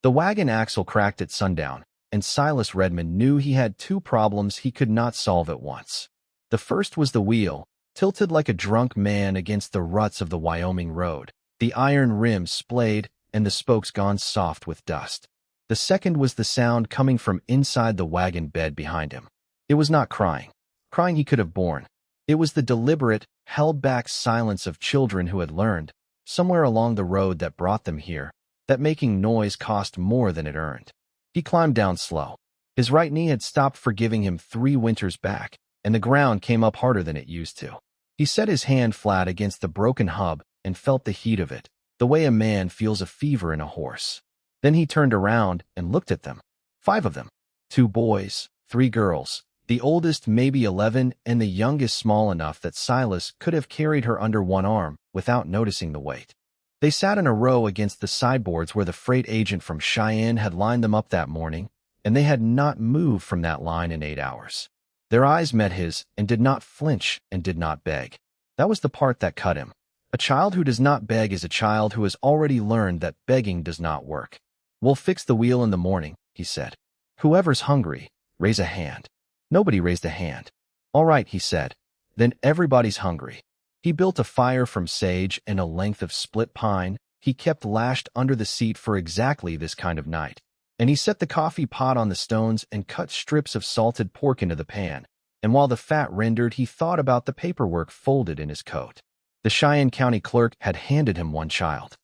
The wagon axle cracked at sundown, and Silas Redmond knew he had two problems he could not solve at once. The first was the wheel, tilted like a drunk man against the ruts of the Wyoming road, the iron rims splayed and the spokes gone soft with dust. The second was the sound coming from inside the wagon bed behind him. It was not crying. Crying he could have borne. It was the deliberate, held-back silence of children who had learned, somewhere along the road that brought them here, that making noise cost more than it earned. He climbed down slow. His right knee had stopped forgiving him 3 winters back, and the ground came up harder than it used to. He set his hand flat against the broken hub and felt the heat of it, the way a man feels a fever in a horse. Then he turned around and looked at them. 5 of them. 2 boys, 3 girls, the oldest maybe 11 and the youngest small enough that Silas could have carried her under one arm without noticing the weight. They sat in a row against the sideboards where the freight agent from Cheyenne had lined them up that morning, and they had not moved from that line in 8 hours. Their eyes met his and did not flinch and did not beg. That was the part that cut him. A child who does not beg is a child who has already learned that begging does not work. "We'll fix the wheel in the morning," he said. "Whoever's hungry, raise a hand." Nobody raised a hand. "All right," he said. "Then everybody's hungry." He built a fire from sage and a length of split pine he kept lashed under the seat for exactly this kind of night. And he set the coffee pot on the stones and cut strips of salted pork into the pan. And while the fat rendered, he thought about the paperwork folded in his coat. The Cheyenne County clerk had handed him one child.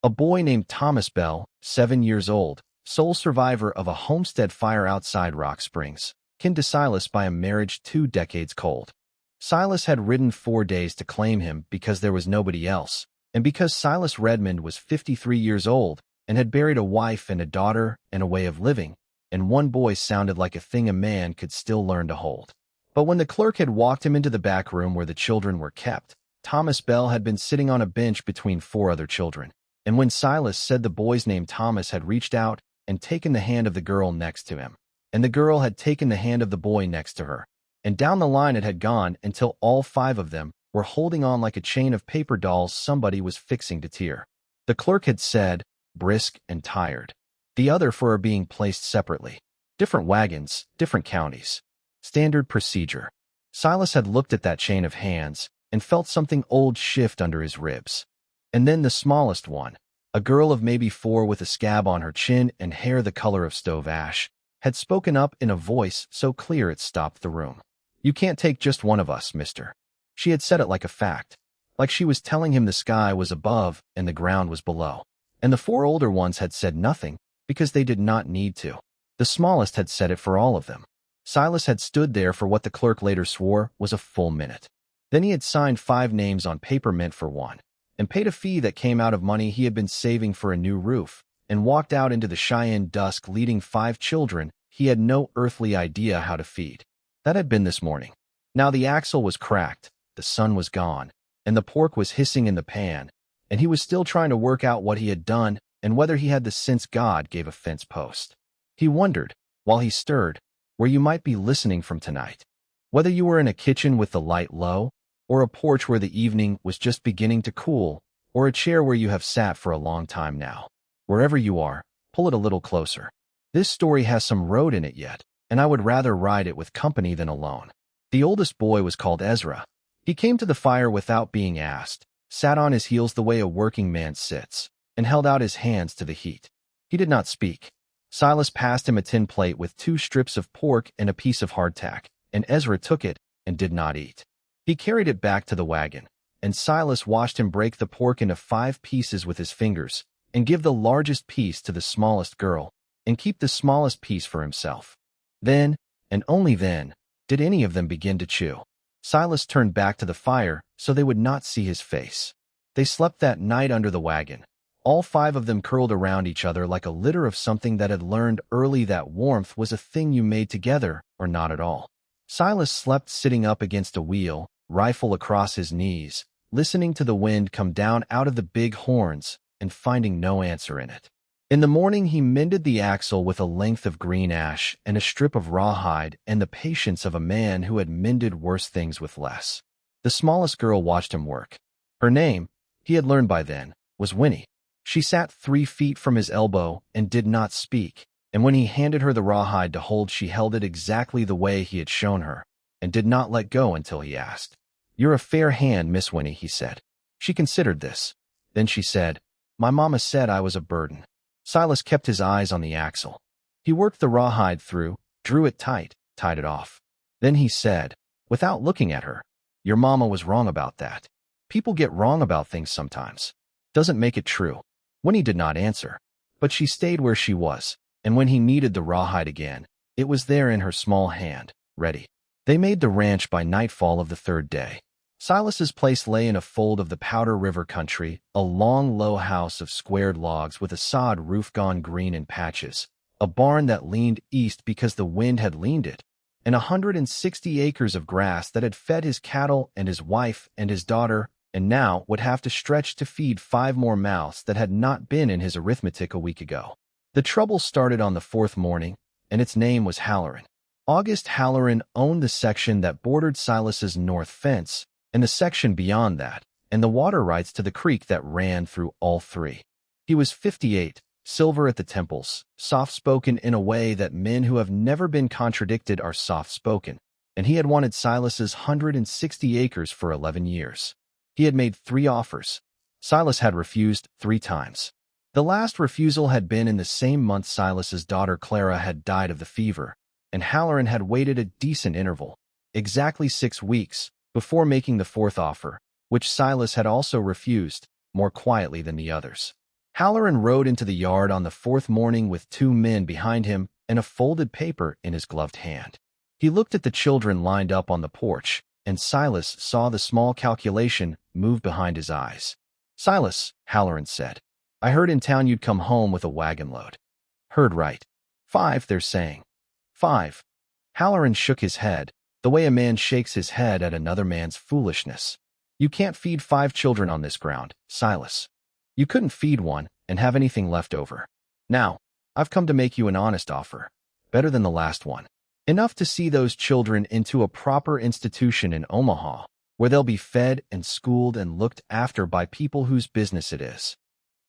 A boy named Thomas Bell, 7 years old, sole survivor of a homestead fire outside Rock Springs, kin to Silas by a marriage 2 decades cold. Silas had ridden 4 days to claim him because there was nobody else, and because Silas Redmond was 53 years old and had buried a wife and a daughter and a way of living, and one boy sounded like a thing a man could still learn to hold. But when the clerk had walked him into the back room where the children were kept, Thomas Bell had been sitting on a bench between 4 other children, and when Silas said the boy's name, Thomas had reached out and taken the hand of the girl next to him, and the girl had taken the hand of the boy next to her, and down the line it had gone until all 5 of them were holding on like a chain of paper dolls somebody was fixing to tear. The clerk had said, "brisk and tired." The other 4 are being placed separately. Different wagons, different counties. Standard procedure. Silas had looked at that chain of hands and felt something old shift under his ribs. And then the smallest one, a girl of maybe 4 with a scab on her chin and hair the color of stove ash, had spoken up in a voice so clear it stopped the room. "You can't take just one of us, mister." She had said it like a fact, like she was telling him the sky was above and the ground was below. And the 4 older ones had said nothing because they did not need to. The smallest had said it for all of them. Silas had stood there for what the clerk later swore was a full minute. Then he had signed 5 names on paper meant for one, and paid a fee that came out of money he had been saving for a new roof, and walked out into the Cheyenne dusk leading 5 children he had no earthly idea how to feed. That had been this morning. Now the axle was cracked, the sun was gone, and the pork was hissing in the pan, and he was still trying to work out what he had done and whether he had the sense God gave a fence post. He wondered, while he stirred, where you might be listening from tonight. Whether you were in a kitchen with the light low, or a porch where the evening was just beginning to cool, or a chair where you have sat for a long time now. Wherever you are, pull it a little closer. This story has some road in it yet, and I would rather ride it with company than alone. The oldest boy was called Ezra. He came to the fire without being asked, sat on his heels the way a working man sits, and held out his hands to the heat. He did not speak. Silas passed him a tin plate with 2 strips of pork and a piece of hardtack, and Ezra took it and did not eat. He carried it back to the wagon, and Silas watched him break the pork into 5 pieces with his fingers, and give the largest piece to the smallest girl, and keep the smallest piece for himself. Then, and only then, did any of them begin to chew. Silas turned back to the fire so they would not see his face. They slept that night under the wagon, all 5 of them curled around each other like a litter of something that had learned early that warmth was a thing you made together or not at all. Silas slept sitting up against a wheel, rifle across his knees, listening to the wind come down out of the big horns and finding no answer in it. In the morning he mended the axle with a length of green ash and a strip of rawhide and the patience of a man who had mended worse things with less. The smallest girl watched him work. Her name, he had learned by then, was Winnie. She sat 3 feet from his elbow and did not speak, and when he handed her the rawhide to hold, she held it exactly the way he had shown her, and did not let go until he asked. "You're a fair hand, Miss Winnie," he said. She considered this. Then she said, "My mama said I was a burden." Silas kept his eyes on the axle. He worked the rawhide through, drew it tight, tied it off. Then he said, without looking at her, "Your mama was wrong about that. People get wrong about things sometimes. Doesn't make it true." Winnie did not answer, but she stayed where she was, and when he needed the rawhide again, it was there in her small hand, ready. They made the ranch by nightfall of the third day. Silas's place lay in a fold of the Powder River country, a long, low house of squared logs with a sod roof gone green in patches, a barn that leaned east because the wind had leaned it, and 160 acres of grass that had fed his cattle and his wife and his daughter, and now would have to stretch to feed 5 more mouths that had not been in his arithmetic a week ago. The trouble started on the 4th morning, and its name was Halloran. August Halloran owned the section that bordered Silas's north fence, and the section beyond that, and the water rights to the creek that ran through all 3. He was 58, silver at the temples, soft-spoken in a way that men who have never been contradicted are soft-spoken, and he had wanted Silas's 160 acres for 11 years. He had made 3 offers. Silas had refused 3 times. The last refusal had been in the same month Silas's daughter Clara had died of the fever, and Halloran had waited a decent interval, exactly 6 weeks, before making the 4th offer, which Silas had also refused, more quietly than the others. Halloran rode into the yard on the 4th morning with 2 men behind him and a folded paper in his gloved hand. He looked at the children lined up on the porch, and Silas saw the small calculation move behind his eyes. "Silas," Halloran said, "I heard in town you'd come home with a wagon load." "Heard right. 5, they're saying." 5. Halloran shook his head, the way a man shakes his head at another man's foolishness. "You can't feed 5 children on this ground, Silas. You couldn't feed one and have anything left over. Now, I've come to make you an honest offer, better than the last one. Enough to see those children into a proper institution in Omaha, where they'll be fed and schooled and looked after by people whose business it is."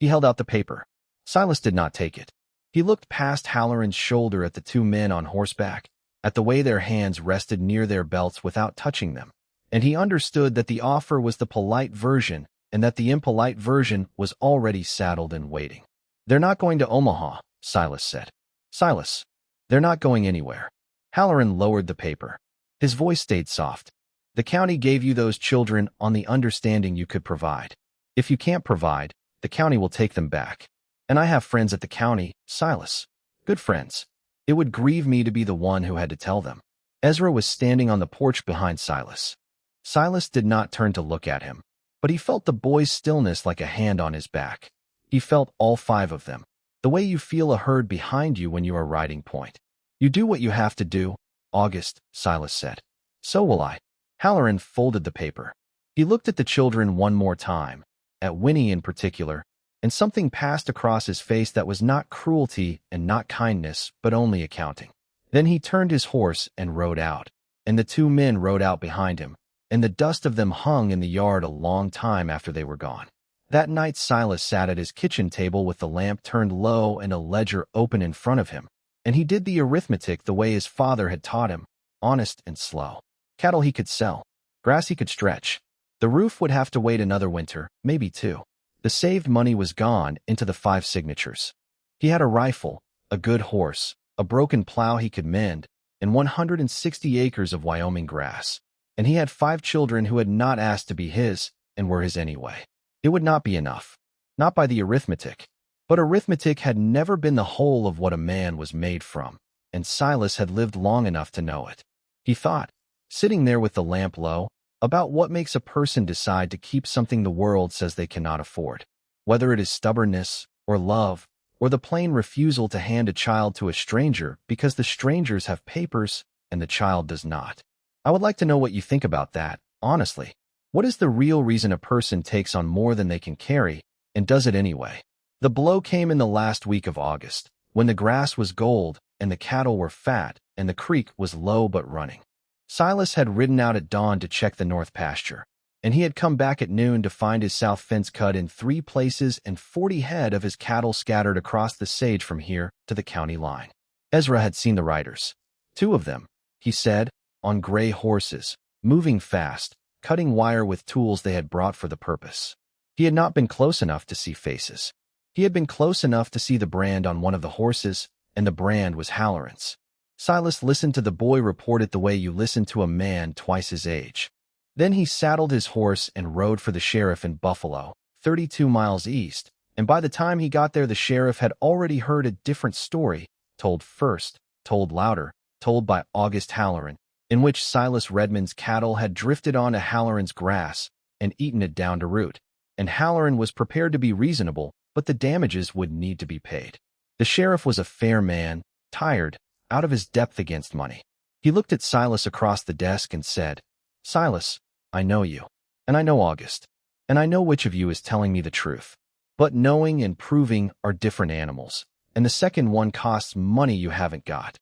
He held out the paper. Silas did not take it. He looked past Halloran's shoulder at the 2 men on horseback, at the way their hands rested near their belts without touching them, and he understood that the offer was the polite version and that the impolite version was already saddled and waiting. "They're not going to Omaha," Silas said. "Silas, they're not going anywhere." Halloran lowered the paper. His voice stayed soft. "The county gave you those children on the understanding you could provide. If you can't provide, the county will take them back. And I have friends at the county, Silas. Good friends. It would grieve me to be the one who had to tell them." Ezra was standing on the porch behind Silas. Silas did not turn to look at him, but he felt the boy's stillness like a hand on his back. He felt all 5 of them, the way you feel a herd behind you when you are riding point. "You do what you have to do, August," Silas said. "So will I." Halloran folded the paper. He looked at the children one more time, at Winnie in particular, and something passed across his face that was not cruelty and not kindness, but only accounting. Then he turned his horse and rode out, and the 2 men rode out behind him, and the dust of them hung in the yard a long time after they were gone. That night Silas sat at his kitchen table with the lamp turned low and a ledger open in front of him, and he did the arithmetic the way his father had taught him, honest and slow. Cattle he could sell. Grass he could stretch. The roof would have to wait another winter, maybe 2. The saved money was gone into the 5 signatures. He had a rifle, a good horse, a broken plow he could mend, and 160 acres of Wyoming grass. And he had 5 children who had not asked to be his, and were his anyway. It would not be enough. Not by the arithmetic. But arithmetic had never been the whole of what a man was made from, and Silas had lived long enough to know it. He thought, sitting there with the lamp low, about what makes a person decide to keep something the world says they cannot afford, whether it is stubbornness, or love, or the plain refusal to hand a child to a stranger because the strangers have papers and the child does not. I would like to know what you think about that, honestly. What is the real reason a person takes on more than they can carry, and does it anyway? The blow came in the last week of August, when the grass was gold, and the cattle were fat, and the creek was low but running. Silas had ridden out at dawn to check the north pasture, and he had come back at noon to find his south fence cut in 3 places and 40 head of his cattle scattered across the sage from here to the county line. Ezra had seen the riders. 2 of them, he said, on gray horses, moving fast, cutting wire with tools they had brought for the purpose. He had not been close enough to see faces. He had been close enough to see the brand on one of the horses, and the brand was Halloran's. Silas listened to the boy report it the way you listen to a man twice his age. Then he saddled his horse and rode for the sheriff in Buffalo, 32 miles east, and by the time he got there the sheriff had already heard a different story, told first, told louder, told by August Halloran, in which Silas Redmond's cattle had drifted onto Halloran's grass and eaten it down to root, and Halloran was prepared to be reasonable, but the damages would need to be paid. The sheriff was a fair man, tired, out of his depth against money. He looked at Silas across the desk and said, "Silas, I know you, and I know August, and I know which of you is telling me the truth. But knowing and proving are different animals, and the second one costs money you haven't got."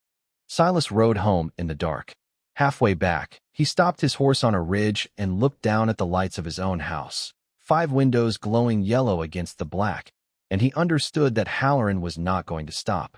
Silas rode home in the dark. Halfway back, he stopped his horse on a ridge and looked down at the lights of his own house, 5 windows glowing yellow against the black, and he understood that Halloran was not going to stop.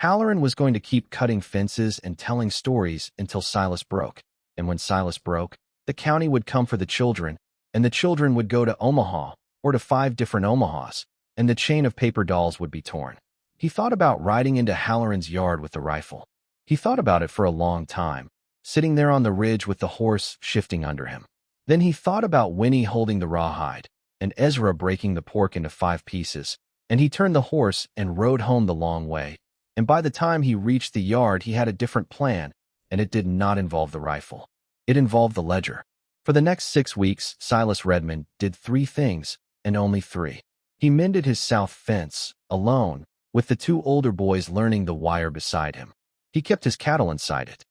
Halloran was going to keep cutting fences and telling stories until Silas broke, and when Silas broke, the county would come for the children, and the children would go to Omaha, or to 5 different Omahas, and the chain of paper dolls would be torn. He thought about riding into Halloran's yard with the rifle. He thought about it for a long time, sitting there on the ridge with the horse shifting under him. Then he thought about Winnie holding the rawhide, and Ezra breaking the pork into 5 pieces, and he turned the horse and rode home the long way, and by the time he reached the yard he had a different plan, and it did not involve the rifle. It involved the ledger. For the next 6 weeks, Silas Redmond did 3 things, and only 3. He mended his south fence, alone, with the 2 older boys learning the wire beside him. He kept his cattle inside it.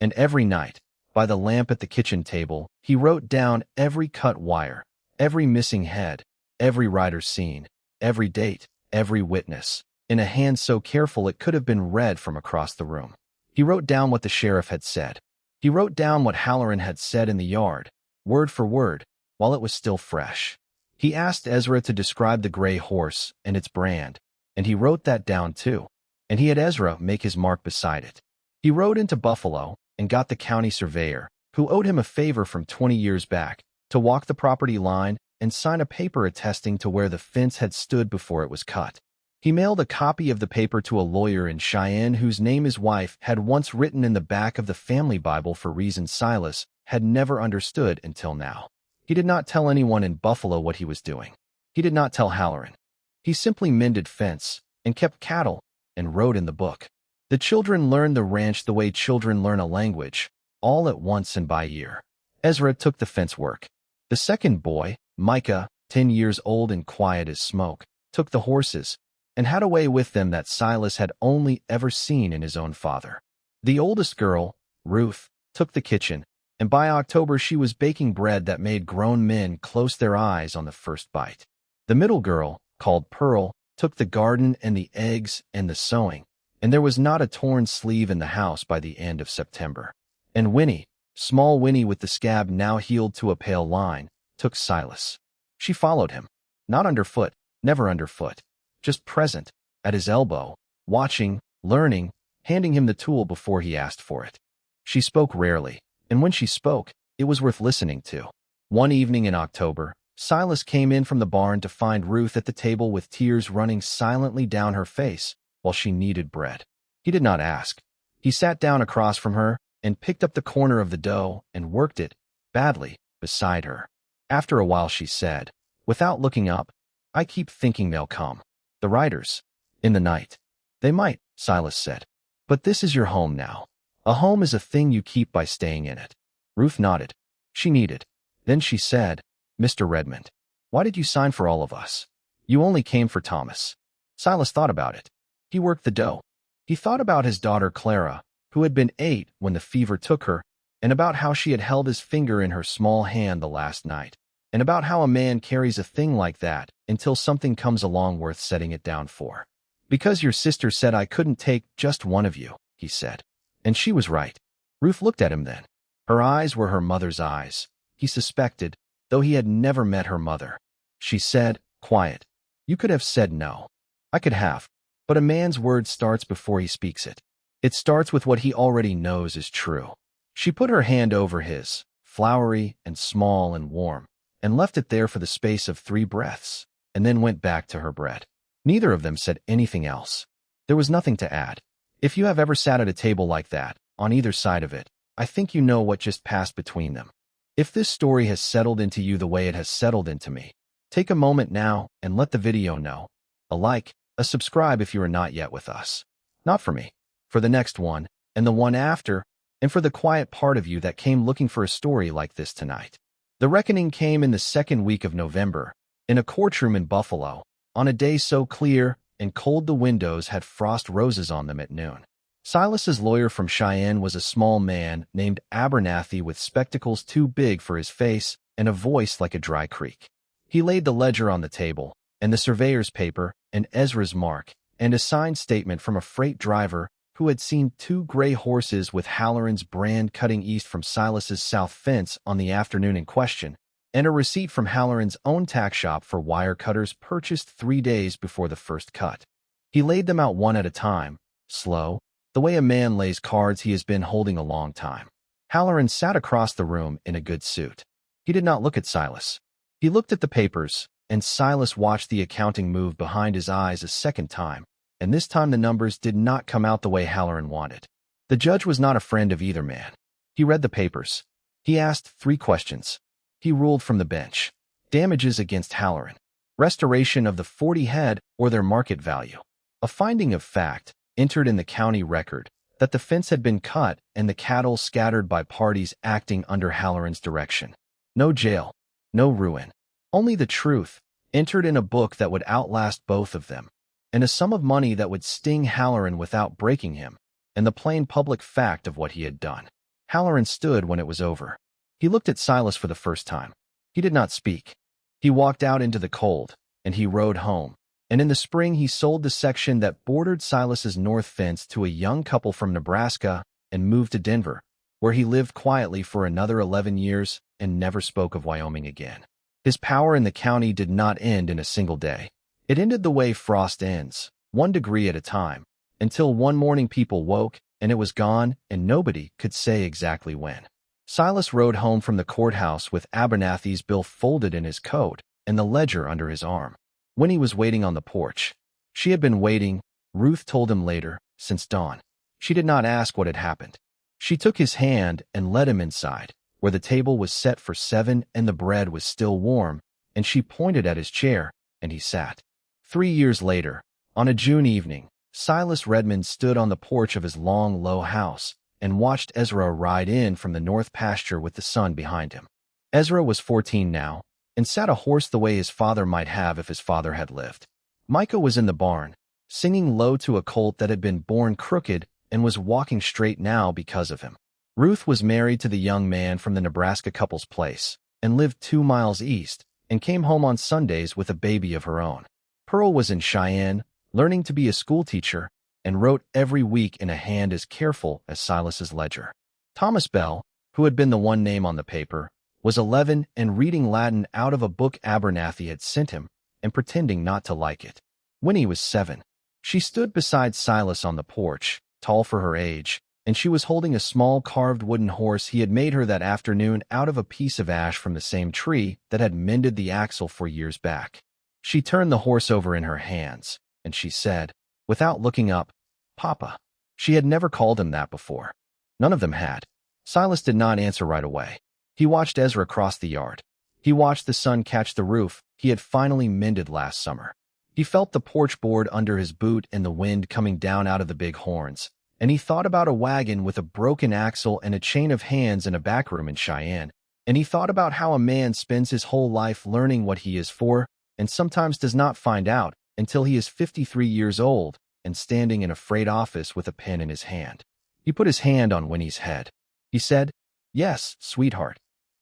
And every night, by the lamp at the kitchen table, he wrote down every cut wire, every missing head, every rider seen, every date, every witness, in a hand so careful it could have been read from across the room. He wrote down what the sheriff had said. He wrote down what Halloran had said in the yard, word for word, while it was still fresh. He asked Ezra to describe the gray horse and its brand, and he wrote that down too, and he had Ezra make his mark beside it. He rode into Buffalo and got the county surveyor, who owed him a favor from 20 years back, to walk the property line and sign a paper attesting to where the fence had stood before it was cut. He mailed a copy of the paper to a lawyer in Cheyenne whose name his wife had once written in the back of the family Bible for reasons Silas had never understood until now. He did not tell anyone in Buffalo what he was doing. He did not tell Halloran. He simply mended fence and kept cattle and wrote in the book. The children learned the ranch the way children learn a language, all at once and by ear. Ezra took the fence work. The second boy, Micah, 10 years old and quiet as smoke, took the horses, and had a way with them that Silas had only ever seen in his own father. The oldest girl, Ruth, took the kitchen, and by October she was baking bread that made grown men close their eyes on the first bite. The middle girl, called Pearl, took the garden and the eggs and the sewing, and there was not a torn sleeve in the house by the end of September. And Winnie, small Winnie with the scab now healed to a pale line, took Silas. She followed him, not underfoot, never underfoot, just present, at his elbow, watching, learning, handing him the tool before he asked for it. She spoke rarely, and when she spoke, it was worth listening to. One evening in October, Silas came in from the barn to find Ruth at the table with tears running silently down her face while she kneaded bread. He did not ask. He sat down across from her and picked up the corner of the dough and worked it, badly, beside her. After a while she said, without looking up, "I keep thinking they'll come. The riders. In the night." "They might," Silas said. "But this is your home now. A home is a thing you keep by staying in it." Ruth nodded. She kneaded. Then she said, "Mr. Redmond, why did you sign for all of us? You only came for Thomas." Silas thought about it. He worked the dough. He thought about his daughter Clara, who had been 8 when the fever took her, and about how she had held his finger in her small hand the last night, and about how a man carries a thing like that until something comes along worth setting it down for. "Because your sister said I couldn't take just one of you," he said. And she was right. Ruth looked at him then. Her eyes were her mother's eyes. He suspected, though he had never met her mother. She said, quiet. You could have said no. I could have. But a man's word starts before he speaks it. It starts with what he already knows is true. She put her hand over his, flowery and small and warm, and left it there for the space of 3 breaths, and then went back to her bread. Neither of them said anything else. There was nothing to add. If you have ever sat at a table like that, on either side of it, I think you know what just passed between them. If this story has settled into you the way it has settled into me, take a moment now and let the video know. A like, a subscribe if you are not yet with us. Not for me, for the next one, and the one after, and for the quiet part of you that came looking for a story like this tonight. The reckoning came in the 2nd week of November, in a courtroom in Buffalo, on a day so clear and cold the windows had frost roses on them at noon. Silas's lawyer from Cheyenne was a small man named Abernathy with spectacles too big for his face and a voice like a dry creek. He laid the ledger on the table, and the surveyor's paper, and Ezra's mark, and a signed statement from a freight driver who had seen 2 gray horses with Halloran's brand cutting east from Silas's south fence on the afternoon in question, and a receipt from Halloran's own tack shop for wire cutters purchased 3 days before the first cut. He laid them out one at a time, slow, the way a man lays cards he has been holding a long time. Halloran sat across the room in a good suit. He did not look at Silas. He looked at the papers, and Silas watched the accounting move behind his eyes a second time, and this time the numbers did not come out the way Halloran wanted. The judge was not a friend of either man. He read the papers. He asked 3 questions. He ruled from the bench. Damages against Halloran. Restoration of the 40 head or their market value. A finding of fact, entered in the county record, that the fence had been cut and the cattle scattered by parties acting under Halloran's direction. No jail. No ruin. Only the truth, entered in a book that would outlast both of them, and a sum of money that would sting Halloran without breaking him, and the plain public fact of what he had done. Halloran stood when it was over. He looked at Silas for the first time. He did not speak. He walked out into the cold, and he rode home, and in the spring he sold the section that bordered Silas's north fence to a young couple from Nebraska and moved to Denver, where he lived quietly for another 11 years and never spoke of Wyoming again. His power in the county did not end in a single day. It ended the way frost ends, 1 degree at a time, until one morning people woke, and it was gone, and nobody could say exactly when. Silas rode home from the courthouse with Abernathy's bill folded in his coat and the ledger under his arm. Winnie was waiting on the porch. She had been waiting, Ruth told him later, since dawn. She did not ask what had happened. She took his hand and led him inside, where the table was set for 7 and the bread was still warm, and she pointed at his chair, and he sat. 3 years later, on a June evening, Silas Redmond stood on the porch of his long, low house and watched Ezra ride in from the north pasture with the sun behind him. Ezra was 14 now, and sat a horse the way his father might have if his father had lived. Micah was in the barn, singing low to a colt that had been born crooked and was walking straight now because of him. Ruth was married to the young man from the Nebraska couple's place, and lived 2 miles east, and came home on Sundays with a baby of her own. Pearl was in Cheyenne, learning to be a schoolteacher, and wrote every week in a hand as careful as Silas's ledger. Thomas Bell, who had been the one name on the paper, was 11 and reading Latin out of a book Abernathy had sent him, and pretending not to like it. Winnie was 7. She stood beside Silas on the porch, tall for her age, and she was holding a small carved wooden horse he had made her that afternoon out of a piece of ash from the same tree that had mended the axle 4 years back. She turned the horse over in her hands, and she said, without looking up, "Papa." She had never called him that before. None of them had. Silas did not answer right away. He watched Ezra cross the yard. He watched the sun catch the roof he had finally mended last summer. He felt the porch board under his boot and the wind coming down out of the big horns, and he thought about a wagon with a broken axle and a chain of hands in a back room in Cheyenne, and he thought about how a man spends his whole life learning what he is for and sometimes does not find out until he is 53 years old and standing in a freight office with a pen in his hand. He put his hand on Winnie's head. He said, "Yes, sweetheart."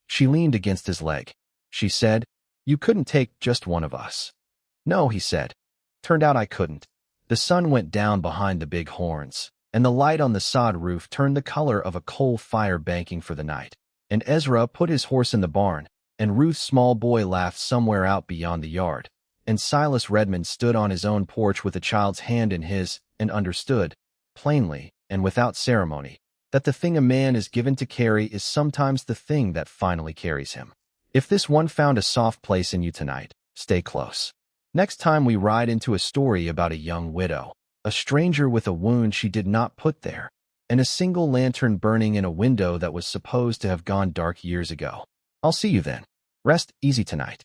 She leaned against his leg. She said, "You couldn't take just one of us." "No," he said. "Turned out I couldn't." The sun went down behind the big horns, and the light on the sod roof turned the color of a coal fire banking for the night. And Ezra put his horse in the barn, and Ruth's small boy laughed somewhere out beyond the yard, and Silas Redmond stood on his own porch with a child's hand in his, and understood, plainly, and without ceremony, that the thing a man is given to carry is sometimes the thing that finally carries him. If this one found a soft place in you tonight, stay close. Next time we ride into a story about a young widow, a stranger with a wound she did not put there, and a single lantern burning in a window that was supposed to have gone dark years ago. I'll see you then. Rest easy tonight.